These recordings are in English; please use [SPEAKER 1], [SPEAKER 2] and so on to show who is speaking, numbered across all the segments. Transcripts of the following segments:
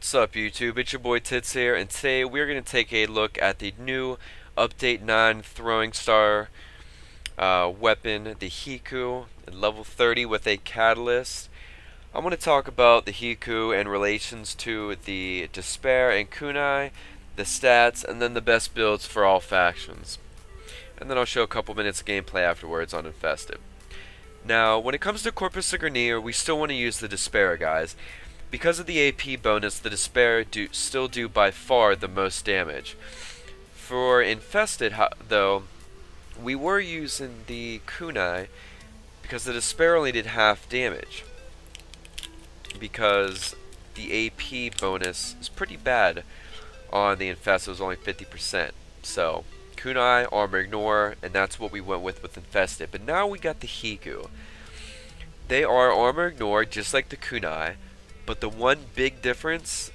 [SPEAKER 1] What's up YouTube, it's your boy Tits here, and today we're going to take a look at the new Update 9 Throwing Star weapon, the Hikou, at level 30 with a Catalyst. I'm going to talk about the Hikou in relations to the Despair and Kunai, the stats, and then the best builds for all factions. And then I'll show a couple minutes of gameplay afterwards on Infested. Now, when it comes to Corpus of Grineer, we still want to use the Despair, guys. Because of the AP bonus, the Despair still do by far the most damage. For Infested, though, we were using the Kunai because the Despair only did half damage. Because the AP bonus is pretty bad on the Infested, it was only 50%. So, Kunai, Armor Ignore, and that's what we went with Infested. But now we got the Hikou. They are Armor Ignore, just like the Kunai. But the one big difference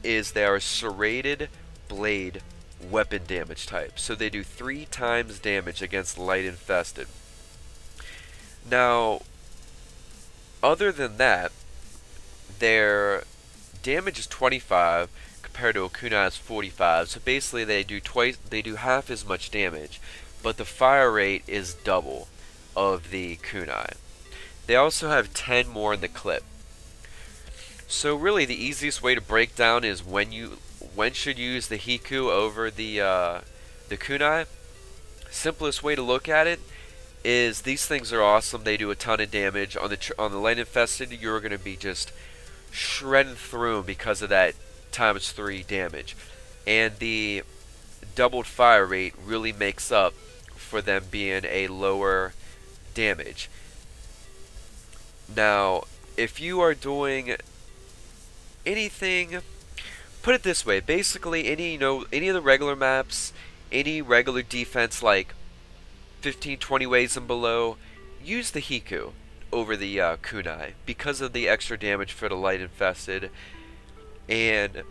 [SPEAKER 1] is they are serrated blade weapon damage type. So they do 3 times damage against light infested. Now, other than that, their damage is 25 compared to a Kunai's 45. So basically they do half as much damage, but the fire rate is double of the Kunai. They also have 10 more in the clip. So really, the easiest way to break down is when should you use the Hikou over the Kunai. Simplest way to look at it is these things are awesome. They do a ton of damage on the light infested. You're going to be just shredding through them because of that ×3 damage, and the doubled fire rate really makes up for them being a lower damage. Now, if you are doing anything, put it this way, basically any of the regular maps, any regular defense like 15-20 ways and below, use the Hikou over the Kunai because of the extra damage for the light infested. And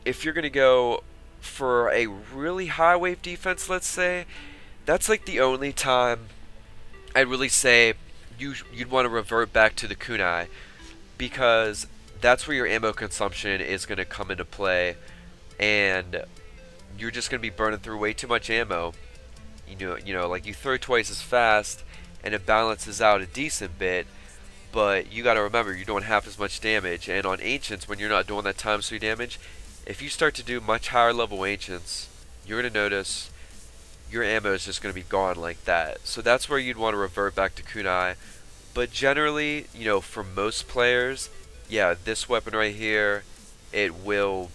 [SPEAKER 1] if you're gonna go for a really high wave defense, let's say, that's like the only time I'd really say you'd want to revert back to the Kunai, because that's where your ammo consumption is going to come into play, and you're just going to be burning through way too much ammo. You know, like you throw twice as fast, and it balances out a decent bit, but you got to remember you're doing half as much damage. And on Ancients, when you're not doing that ×3 damage, if you start to do much higher level Ancients, you're going to notice your ammo is just going to be gone like that. So that's where you'd want to revert back to Kunai. But generally, you know, for most players, yeah, this weapon right here, it will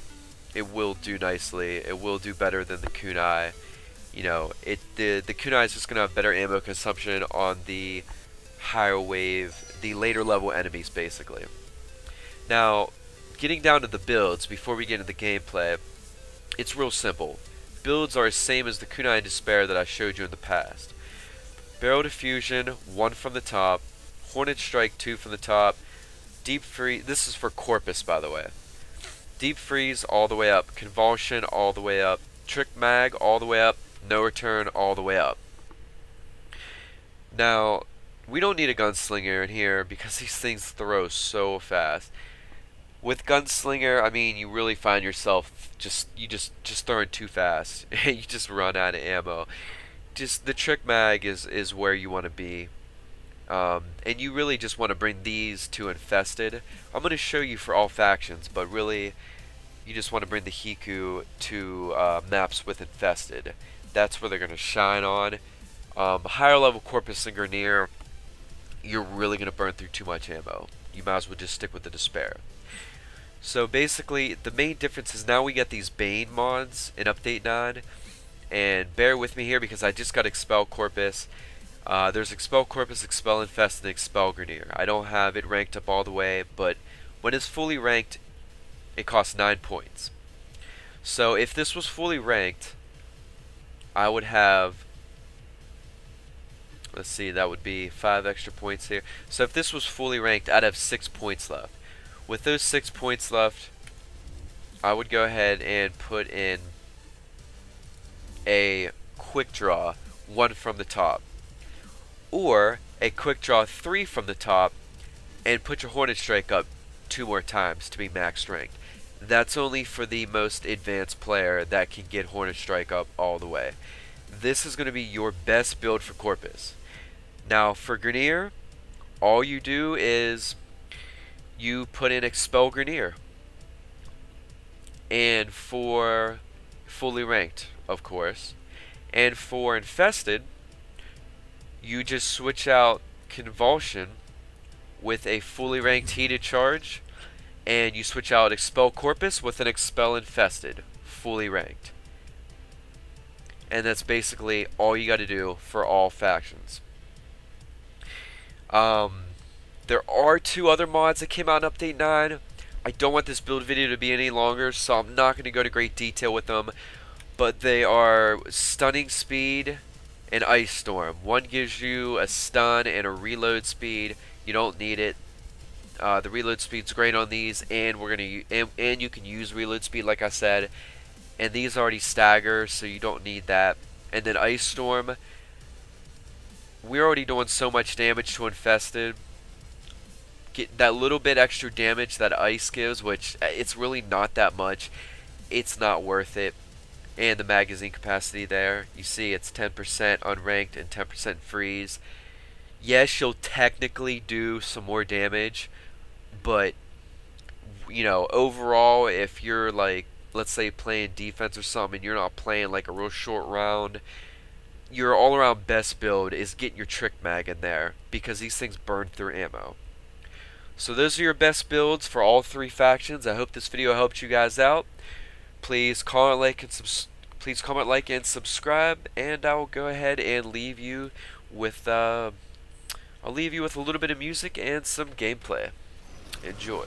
[SPEAKER 1] do nicely. It will do better than the Kunai. You know, the Kunai is just gonna have better ammo consumption on the higher wave, the later level enemies, basically. Now, getting down to the builds before we get into the gameplay, it's real simple. Builds are the same as the Kunai and Despair that I showed you in the past. Barrel Diffusion, 1 from the top. Hornet Strike, 2 from the top. Deep Freeze, this is for Corpus, by the way. Deep Freeze all the way up. Convulsion all the way up. Trick Mag all the way up. No Return all the way up. Now, we don't need a Gunslinger in here because these things throw so fast. With Gunslinger, I mean, you really find yourself just throwing too fast. You just run out of ammo. Just the Trick Mag is where you want to be. And you really just want to bring these to Infested. I'm going to show you for all factions, but really you just want to bring the Hikou to maps with Infested. That's where they're going to shine on. Higher level Corpus and Grineer, you're really going to burn through too much ammo. You might as well just stick with the Despair. So basically, the main difference is now we get these Bane mods in Update 9. And bear with me here because I just got Expel Corpus. There's Expel Corpus, Expel Infested, and Expel Grineer. I don't have it ranked up all the way, but when it's fully ranked, it costs 9 points. So if this was fully ranked, I would have, let's see, that would be 5 extra points here. So if this was fully ranked, I'd have 6 points left. With those 6 points left, I would go ahead and put in a Quick Draw, 1 from the top. Or a Quick Draw 3 from the top and put your Hornet Strike up 2 more times to be max ranked. That's only for the most advanced player that can get Hornet Strike up all the way. This is going to be your best build for Corpus. Now for Grineer, all you do is you put in Expel Grineer. And for fully ranked, of course. And for Infested, you just switch out Convulsion with a fully ranked Heated Charge, and you switch out Expel Corpus with an Expel Infested, fully ranked. And that's basically all you got to do for all factions. There are 2 other mods that came out in Update 9. I don't want this build video to be any longer, so I'm not going to go to great detail with them. But they are Stunning Speed and Ice Storm. One gives you a stun and a reload speed. You don't need it. The reload speed's great on these, and and you can use reload speed, like I said. And these already stagger, so you don't need that. And then Ice Storm, we're already doing so much damage to Infested. Get that little bit extra damage that Ice gives, which it's really not that much. It's not worth it. And the magazine capacity there, you see it's 10% unranked and 10% freeze. Yes, you'll technically do some more damage, but you know, overall, if you're like, let's say playing defense or something, and you're not playing like a real short round, your all-around best build is getting your Trick Mag in there, because these things burn through ammo. So those are your best builds for all 3 factions. I hope this video helped you guys out. Please comment, like, and subscribe, and I will go ahead and leave you with a little bit of music and some gameplay. Enjoy.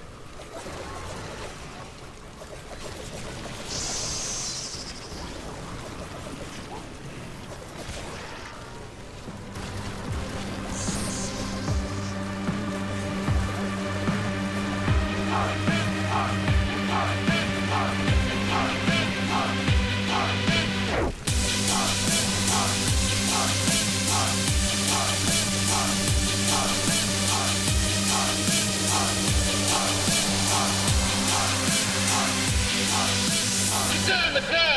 [SPEAKER 2] Turn the crowd.